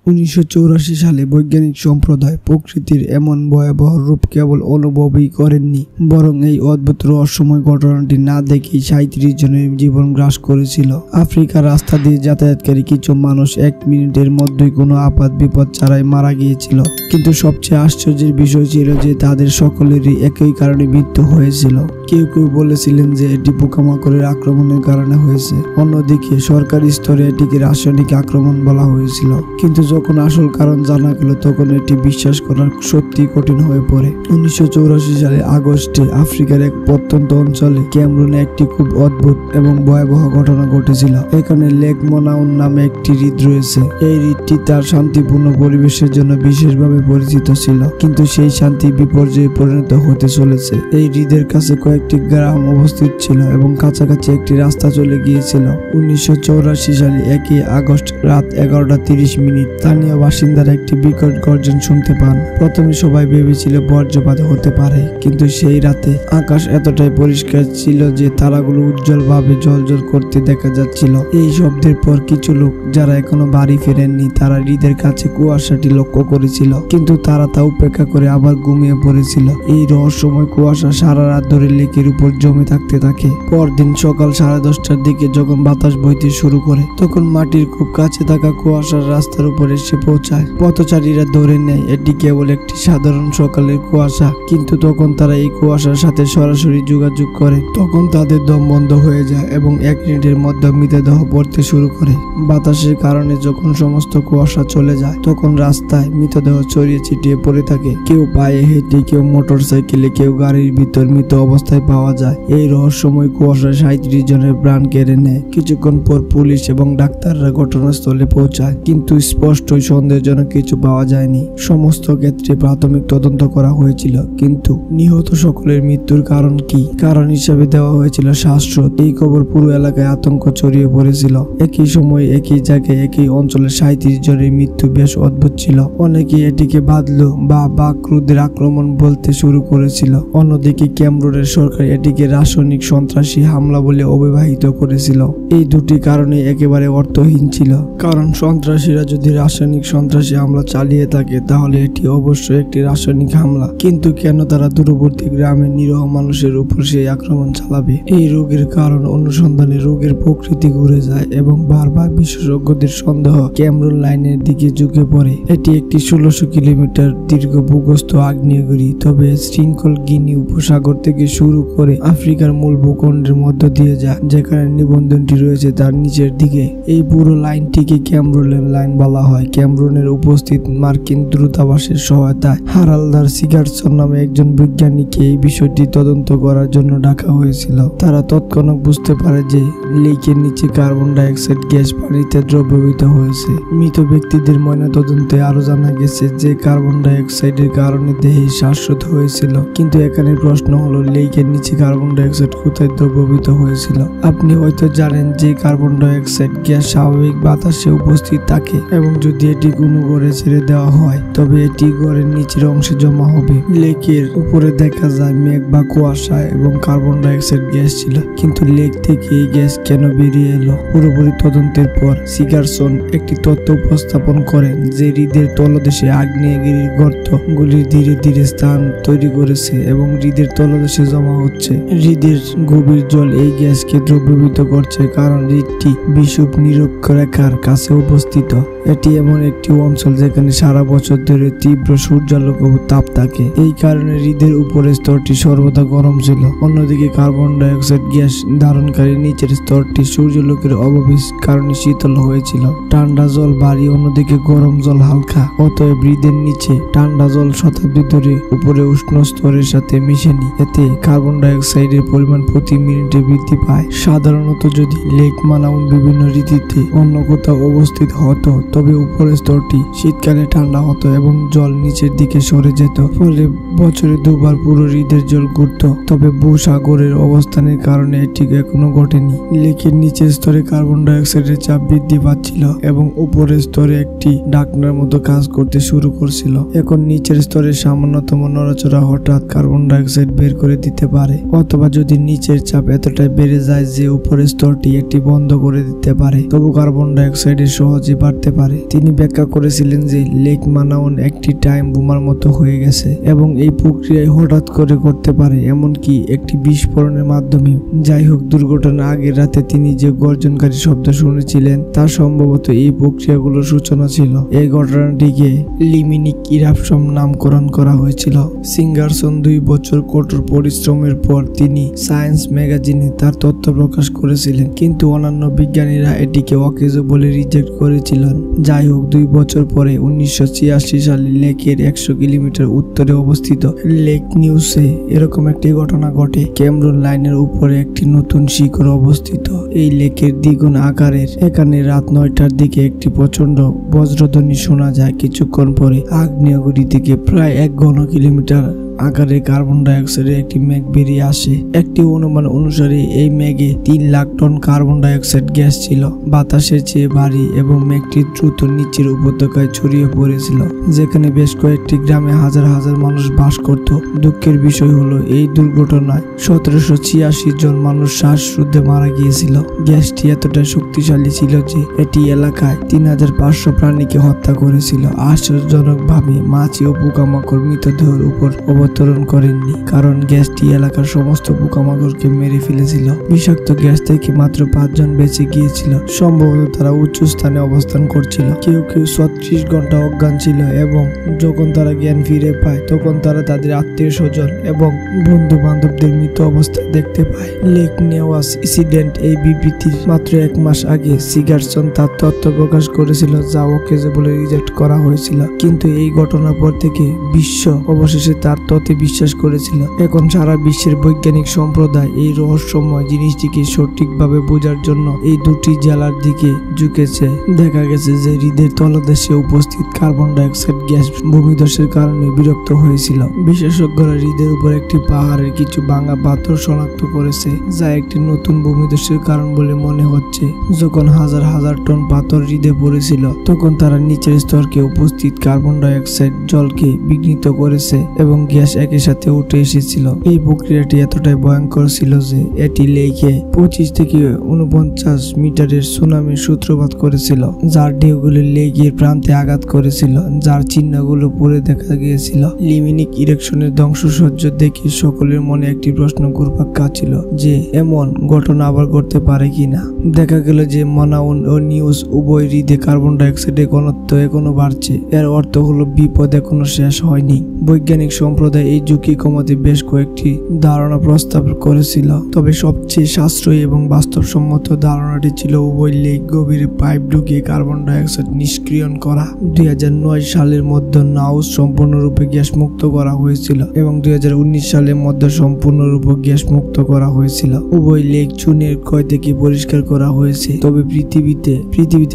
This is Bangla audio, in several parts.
1984 সালে বৈজ্ঞানিক সম্প্রদায় প্রকৃতির এমন ভয়াবহ রূপ কেবল অনুভবই করেননি, বরং এই অদ্ভুত রহস্যময় ঘটনাটি না দেখেই 37 জনের জীবন গ্রাস করেছিল। আফ্রিকার রাস্তা দিয়ে যাতায়াতকারী কিছু মানুষ 1 মিনিটের মধ্যেই কোনো আপাত বিপদ ছাড়াই মারা গিয়েছিল। কিন্তু সবচেয়ে আশ্চর্যের বিষয় ছিল যে তাদের সকলেরই একই কারণে মৃত্যু হয়েছিল। কেউ কেউ বলেছিলেন যে এটি পোকামাকড়ের আক্রমণের কারণে হয়েছে, অন্যদিকে সরকারি স্তরে এটিকে রাসায়নিক আক্রমণ বলা হয়েছিল। কিন্তু যখন আসল কারণ জানা গেল তখন এটি বিশ্বাস করা সত্যি কঠিন হয়ে পড়ে। 1984 সালে আগস্টে আফ্রিকার এক প্রত্যন্ত অঞ্চলে ক্যামরুনে একটি খুব অদ্ভুত এবং ভয়াবহ ঘটনা ঘটেছিল। এখানে লেক মোনাউন নামে একটি হ্রদ রয়েছে। এই হ্রদটি তার শান্তিপূর্ণ পরিবেশের জন্য বিশেষভাবে পরিচিত ছিল, কিন্তু সেই শান্তি বিপর্যয়ে পরিণত হতে চলেছে। এই হ্রদের কাছে কয়েকটি গ্রাম অবস্থিত ছিল এবং কাছাকাছি একটি রাস্তা চলে গিয়েছিল। 1984 সালে 1 আগস্ট রাত 11:30 স্থানীয় বাসিন্দারা একটি বিকট গর্জন শুনতে পান। প্রথমে সবাই ভেবেছিল বজ্রপাত হতে পারে, কিন্তু সেই রাতে আকাশ এতটাই পরিষ্কার ছিল যে তারাগুলো উজ্জ্বলভাবে জ্বলজ্বল করতে দেখা যাচ্ছিল। এই শব্দের পর কিছু লোক যারা এখনো বাড়ি ফেরেননি তারা হ্রদের কাছে কুয়াশাটি লক্ষ্য করেছিল, কিন্তু তারা তা উপেক্ষা করে আবার ঘুমিয়ে পড়েছিল। এই রহস্যময় কুয়াশা সারা রাত ধরে লেকের উপর জমে থাকতে থাকে। পরদিন সকাল 10:30টার দিকে যখন বাতাস বইতে শুরু করে তখন মাটির খুব কাছে থাকা কুয়াশার রাস্তার উপর এসে পৌঁছায়। পথচারীরা ধরে নেয় এটি কেবল একটি সাধারণ সকালের কুয়াশা, কিন্তু তখন তারা এই কুয়াশার সাথে সরাসরি যোগাযোগ করে তখন তাদের দম বন্ধ হয়ে যায় এবং 1 মিনিটের মধ্যে মৃতদেহ পড়তে শুরু করে। বাতাসের কারণে যখন সমস্ত কুয়াশা চলে যায় তখন রাস্তায় মৃতদেহ ছড়িয়ে ছিটিয়ে পড়ে থাকে। কেউ পায়ে হেঁটে, কেউ মোটর সাইকেলে, কেউ গাড়ির ভিতর মৃত অবস্থায় পাওয়া যায়। এই রহস্যময় কুয়াশা 37 জনের প্রাণ কেড়ে নেয়। কিছুক্ষণ পর পুলিশ এবং ডাক্তাররা ঘটনাস্থলে পৌঁছায়, কিন্তু স্পষ্টই সন্দেহজনক কিছু পাওয়া যায়নি। সমস্ত ক্ষেত্রে প্রাথমিক তদন্ত করা হয়েছিল, কিন্তু নিহত সকলের মৃত্যুর কারণ কি? কারণ হিসাবে দেওয়া হয়েছিল শ্বাসরোধ। এই খবর পুরো এলাকায় আতঙ্ক ছড়িয়ে পড়েছিল। একই সময় একই জায়গায় একই অঞ্চলে 37 জনের মৃত্যু বেশ অদ্ভুত ছিল। অনেকে এটিকে বাদলো বা বাকরুদের আক্রমণ বলতে শুরু করেছিল। অন্যদিকে ক্যামরুনের সরকার এটিকে রাসায়নিক সন্ত্রাসী হামলা বলে অভিহিত করেছিল। এই দুটি কারণে একেবারে অর্থহীন ছিল, কারণ সন্ত্রাসীরা যদি রাসায়নিক সন্ত্রাসী হামলা চালিয়ে থাকে তাহলে এটি অবশ্যই একটি রাসায়নিক হামলা। কিন্তু কেন তারা দূরবর্তী গ্রামের নিরীহ মানুষের উপর সেই আক্রমণ চালাবে? এই রোগের কারণ অনুসন্ধানে রোগের প্রকৃতি ঘুরে যায় এবং বারবার বিশেষজ্ঞদের সন্দেহ ক্যামরুন লাইনের দিকে ঝুঁকে পড়ে। এটি একটি 1600 কিলোমিটার দীর্ঘ ভূগর্ভস্থ আগ্নেয়গিরি, তবে শৃঙ্খল গিনি উপসাগর থেকে শুরু করে আফ্রিকার মূল ভূখণ্ডের মধ্য দিয়ে যায়, যেখানে নিবন্ধনটি রয়েছে তার নিচের দিকে। এই পুরো লাইনটিকে ক্যামরুনের লাইন বলা হয়। ক্যামরুনের উপস্থিত মার্কিন দূতাবাসের সহায়তায় হারালদার সিগারসন নামে একজন বিজ্ঞানীকে এই বিষয়টি তদন্ত করার জন্য ডাকা হয়েছিল। তারা তৎক্ষণাৎ বুঝতে পারে যে লেকের নিচে কার্বন ডাইঅক্সাইড গ্যাস পানিতে দ্রবীভূত হয়েছে। মৃত ব্যক্তিদের ময়নাতদন্তে আরো জানা গেছে যে কার্বন ডাইঅক্সাইডের কারণে দেহে শ্বাসরোধ হয়েছিল। কিন্তু এখানে প্রশ্ন হলো, লেকের নিচে কার্বন ডাইঅক্সাইড কোথায় দ্রবীভূত হয়েছিল? আপনি হয়তো জানেন যে কার্বন ডাইঅক্সাইড গ্যাস স্বাভাবিক বাতাসে উপস্থিত থাকে এবং যদি এটি কোনো ঘরে ছেড়ে দেওয়া হয় তবে এটি ঘরের নিচের অংশে জমা হবে। লেকের উপরে দেখা যায় মেঘ বা কুয়াশা এবং কার্বন ডাইঅক্সাইড গ্যাস ছিল, কিন্তু লেক থেকে এই গ্যাস কেন বেরিয়ে এলো? পুরোপুরি তদন্তের পর সিগারসন একটি তথ্য উপস্থাপন করেন যে হ্রদের তলদেশে আগ্নেয়গিরির গর্তগুলি ধীরে ধীরে স্থান তৈরি করেছে এবং হ্রদের তলদেশে জমা হচ্ছে। হ্রদের গভীর জল এই গ্যাসকে দ্রবীভূত করছে, কারণ হ্রদটি বিষুব নিরক্ষরেখার কাছে অবস্থিত। এটি এমন একটি অঞ্চল যেখানে সারা বছর ধরে তীব্র সূর্যালোক ও তাপ থাকে। এই কারণে হ্রদের উপরের স্তরটি সর্বদা গরম ছিল। অন্যদিকে কার্বন ডাইঅক্সাইড গ্যাস ধারণকারী নিচের স্তরটি সূর্যালোকের অভাবের কারণে শীতল হয়েছিল। ঠান্ডা জল ভারী, অন্যদিকে গরম জল হালকা। অতএব হ্রদের নিচে ঠান্ডা জল শতাব্দী ধরে উপরে উষ্ণ স্তরের সাথে মিশেনি। এতে কার্বন ডাইঅক্সাইডের পরিমাণ প্রতি মিনিটে বৃদ্ধি পায়। সাধারণত যদি লেক মোনাউন বিভিন্ন ঋতুতে অন্য কোথাও অবস্থিত হতো তবে উপরের স্তরটি শীতকালে ঠান্ডা হতো এবং জল নিচের দিকে সরে যেত, ফলে বছরে 2 বার পুরো হ্রদের জল ঘুরত। তবে ভূসাগরের অবস্থানের কারণে এটি এখনো ঘটেনি। লেকের নিচের স্তরে কার্বন ডাইঅক্সাইডের চাপ বৃদ্ধি পাচ্ছিল এবং উপরের স্তরে একটি ঢাকনার মতো কাজ করতে শুরু করছিল। এখন নিচের স্তরে সামান্যতম নড়াচড়া হঠাৎ কার্বন ডাইঅক্সাইড বের করে দিতে পারে, অথবা যদি নিচের চাপ এতটাই বেড়ে যায় যে উপরের স্তরটি এটি বন্ধ করে দিতে পারে, তবু কার্বন ডাই অক্সাইডের সহজে বাড়তে পারে। তিনি ব্যাখ্যা করেছিলেন যে লেক মানাউন একটি টাইম বোমার মতো হয়ে গেছে এবং এই প্রক্রিয়ায় হঠাৎ করে করতে পারে, এমনকি একটি বিস্ফোরণের মাধ্যমে। যাই হোক, দুর্ঘটনার আগের রাতে তিনি যে গর্জনকারী শব্দ শুনেছিলেন তা সম্ভবত এই প্রক্রিয়াগুলোর সূচনা ছিল। এই ঘটনাটিকে লিমিনিক ইরাপশন নামকরণ করা হয়েছিল। সিঙ্গারসন 2 বছর কঠোর পরিশ্রমের পর তিনি সায়েন্স ম্যাগাজিনে তার তথ্য প্রকাশ করেছিলেন, কিন্তু অন্যান্য বিজ্ঞানীরা এটিকে অকেজো বলে রিজেক্ট করেছিলেন। যাই হোক, 2 বছর পরে 1986 সালে লেকের 100 কিলোমিটার উত্তরে অবস্থিত লেক নিউসে এরকম একটি ঘটনা ঘটে। ক্যামরন লাইনের উপরে একটি নতুন শিখর অবস্থিত। এই লেকের দ্বিগুণ আকারের। এখানে রাত 9টার দিকে একটি প্রচন্ড বজ্রধ্বনি শোনা যায়। কিছুক্ষণ পরে আগ্নেয়গিরি থেকে প্রায় 1 ঘন কিলোমিটার আকারে কার্বন ডাই অক্সাইডের একটি মেঘ বেরিয়ে আসে। একটি অনুমান অনুসারে এই মেঘে 3 lakh ton carbon die oxide gas ছিল, বাতাসের চেয়ে ভারী, এবং মেঘটি দ্রুত নিচের উপত্যকায় ছড়িয়ে পড়েছিল, যেখানে বেশ কয়েকটি গ্রামে হাজার হাজার মানুষ বাস করত। দুঃখের বিষয় হলো এই দুর্ঘটনায় 1786 জন মানুষ শ্বাসরুদ্ধে মারা গিয়েছিল। গ্যাসটি এতটাই শক্তিশালী ছিল যে এটি এলাকায় 3500 প্রাণীকে হত্যা করেছিল। আশ্চর্যজনকভাবে মাছি ও পোকামাকড় মৃতদেহের উপর অবতরণ করেননি, কারণ গ্যাসটি এলাকার সমস্ত পোকামাকড়কে মেরে ফেলেছিল। বিষাক্ত গ্যাস থেকে মাত্র 5 জন বেঁচে গিয়েছিল। সম্ভবত তারা উচ্চ স্থানে অবস্থান করছিল। কেউ কেউ 36 ঘন্টা অজ্ঞান ছিল, এবং যখন তারা জ্ঞান ফিরে পায় তখন তারা তাদের আত্মীয় স্বজন এবং বন্ধু বান্ধবদের মৃত অবস্থায় দেখতে পায়। লেক নেওয়াস ইনসিডেন্ট এই বিবৃতির মাত্র 1 মাস আগে সিগারসন তার তথ্য প্রকাশ করেছিল, যা অকেজো বলে রিজেক্ট করা হয়েছিল। কিন্তু এই ঘটনার পর থেকে বিশ্ব অবশেষে তার তথ্যে বিশ্বাস করেছিল। এখন সারা বিশ্বের বৈজ্ঞানিক সম্প্রদায় এই রহস্যময় জিনিসটিকে সঠিকভাবে বোঝার জন্য এই দুটি জেলার দিকে ঝুঁকেছে। দেখা গেছে যে হ্রদের তলদেশে উপস্থিত কার্বন ডাই অক্সাইড গ্যাস ভূমিধসের কারণে বিরক্ত হয়েছিল। বিশেষজ্ঞরা হ্রদের উপর একটি পাহাড়ের কিছু ভাঙা পাথর শনাক্ত করেছে, যা একটি নতুন ভূমিধসের কারণ বলে মনে হচ্ছে। যখন হাজার হাজার টন পাথর হ্রদে পড়েছিল, তখন তারা নিচের স্তরকে উপস্থিত কার্বন ডাই অক্সাইড জলকে বিঘ্নিত করেছে এবং গ্যাস একই সাথে উঠে এসেছিল। এই প্রক্রিয়াটি এতটাই ভয়ঙ্কর ছিল যে এটি লেকে 25 থেকে 49 মিটারের সুনামির সূত্রপাত করেছিল, যার ঢেউগুলো লেকের প্রান্তে আঘাত করেছিল, যার চিহ্নগুলো পরে দেখা গিয়েছিল। লিমিনিক ইরেকশনের ধ্বংসসজ্জ দেখে সকলের মনে একটি প্রশ্ন ঘুরপাক খাচ্ছিল যে এমন ঘটনা আবার ঘটতে পারে কিনা। দেখা গেল যে মানাউন ও নিউজ উভয় হ্রদে কার্বন ডাই অক্সাইডের ঘনত্ব এখনো বাড়ছে। এর অর্থ হলো বিপদ এখনো শেষ হয়নি। বৈজ্ঞানিক সম্প্রদায় এই ঝুঁকি কমাতে বেশ কয়েকটি ধারণা প্রস্তাব করেছিল, তবে সবচেয়ে সাশ্রয়ী এবং বাস্তবসম্মত ধারণাটি ছিল উভয় লেক গভীরে পাইপ ঢুকিয়ে কার্বন ডাই অক্সাইড নিষ্ক্রিয়ণ করা। 2009 সালের মধ্যে নাউস সম্পূর্ণরূপে গ্যাস মুক্ত করা হয়েছিল এবং 2019 সালের মধ্যে সম্পূর্ণরূপে গ্যাস মুক্ত করা হয়েছিল। উভয় লেক চুনের ক্ষয় থেকে পরিষ্কার করা হয়েছে। তবে পৃথিবীতে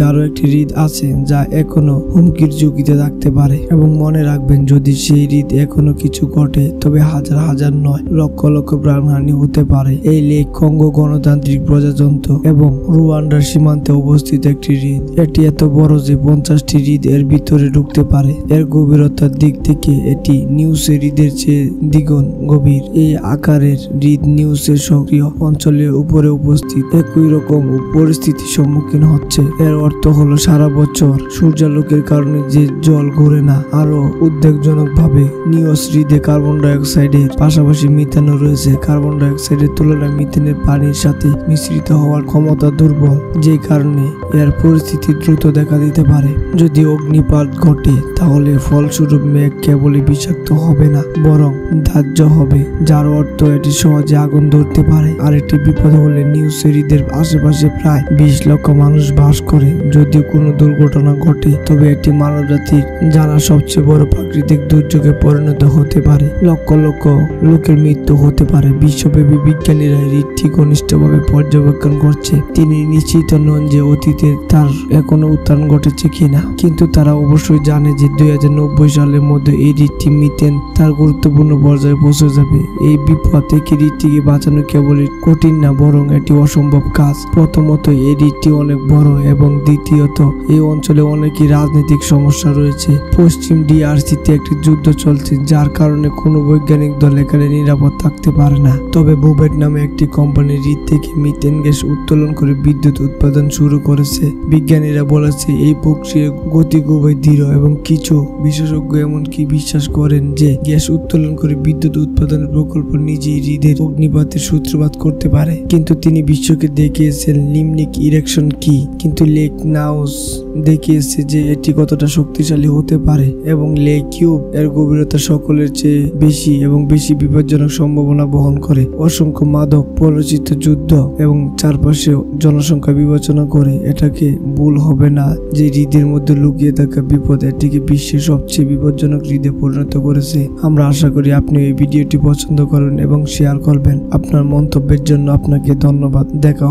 আরো একটি হ্রদ আছে যা এখনো হুমকির ঝুঁকিতে থাকতে পারে, এবং মনে রাখবেন, যদি সেই হ্রদ এখনো কিছু ঘটে তবে হাজার হাজার নয় লক্ষ লক্ষ প্রাণহানি হতে পারে। এই লেক কঙ্গো গণতান্ত্রিক প্রজাতন্ত্র এবং রুয়ান্ডার সীমান্তে অবস্থিত একটি হ্রদ। এটি এত বড় যে 50টি হ্রদ এর ভিতরে ঢুকতে পারে। এর গভীরতার দিক থেকে এটি নিউসের হ্রদের চেয়ে দ্বিগুণ গভীর। এই আকারের হ্রদ নিউসের সক্রিয় অঞ্চলের উপরে উপস্থিত একই রকম পরিস্থিতির সম্মুখীন হচ্ছে। এর অর্থ হলো সারা বছর সূর্যালোকের কারণে যে জল ঘুরে না। আরো উদ্বেগজনক ভাবে নিউস হ্রদে কার্বন ডাই অক্সাইডের পাশাপাশি মিথেনও রয়েছে। কার্বন ডাই অক্সাইডের তুলনায় মিথেনের পানির সাথে মিশ্রিত হওয়ার ক্ষমতা দুর্বল, যে কারণে এর পরিস্থিতি দ্রুত দেখা দিতে পারে। যদি অগ্নিপাত ঘটে তাহলে ফলস্বরূপ মেঘ কেবলই বিষাক্ত হবে না, বরং দাহ্য হবে, যার অর্থ এটি সহজে আগুন ধরতে পারে। আর একটি বিপদ হলে নিউস হ্রদের আশেপাশে প্রায় 20 লক্ষ মানুষ বাস করে। যদি কোনো দুর্ঘটনা ঘটে তবে এটি মানবজাতির জানা সবচেয়ে বড় প্রাকৃতিক দুর্যোগে পরিণত হতে পারে। লক্ষ লক্ষ লোকের মৃত্যু হতে পারে। বিশ্বব্যাপী বিজ্ঞানীরা হ্রদটি ঘনিষ্ঠভাবে পর্যবেক্ষণ করছে। তিনি নিশ্চিত নন যে অতীতে তার এখনো উত্থান ঘটেছে কিনা, কিন্তু তারা অবশ্যই জানে যে 2090 সালের মধ্যে এই হ্রদটি মিথেন তার গুরুত্বপূর্ণ পর্যায়ে পৌঁছে যাবে। এই বিপদ থেকে হ্রদটিকে বাঁচানো কেবলই কঠিন না, বরং এটি অসম্ভব কাজ। প্রথমত, এই হ্রদটি অনেক বড়, এবং দ্বিতীয়ত এই অঞ্চলে অনেকই রাজনৈতিক সমস্যা রয়েছে। পশ্চিম ডিআরসিতে একটি যুদ্ধ চলছে, যার কারণে কারণে কোনো বৈজ্ঞানিক দল এখানে নিরাপদ থাকতে পারে না। তবে বুবেট নামে একটি কোম্পানি হ্রদ থেকে মিথেন গ্যাস উত্তোলন করে বিদ্যুৎ উৎপাদন শুরু করেছে। বিজ্ঞানীরা বলেছে এই প্রক্রিয়ার গতি খুবই ধীর এবং কিছু বিশেষজ্ঞ এমনকি বিশ্বাস করেন যে গ্যাস উত্তোলন করে বিদ্যুৎ উৎপাদনের প্রকল্প নিজেই হৃদের অগ্নিপাতের সূত্রপাত করতে পারে। কিন্তু তিনি বিশ্বকে দেখিয়েছেন লিমনিক ইরেকশন কি, কিন্তু লেক নাউস দেখিয়েছে যে এটি কতটা শক্তিশালী হতে পারে এবং লেক কিউব এর গভীরতা সকলের চেয়ে বেশি এবং বেশি বিপজ্জনক সম্ভাবনা বহন করে। অসংখ্য মাদক, পরিচিত যুদ্ধ এবং চারপাশে জনসংখ্যা বিবেচনা করে এটাকে ভুল হবে না যে হৃদের মধ্যে লুকিয়ে থাকা বিপদ এটিকে বিশ্বের সবচেয়ে বিপজ্জনক হৃদে পরিণত করেছে। আমরা আশা করি আপনি এই ভিডিওটি পছন্দ করেন এবং শেয়ার করবেন। আপনার মন্তব্যের জন্য আপনাকে ধন্যবাদ। দেখা হবে।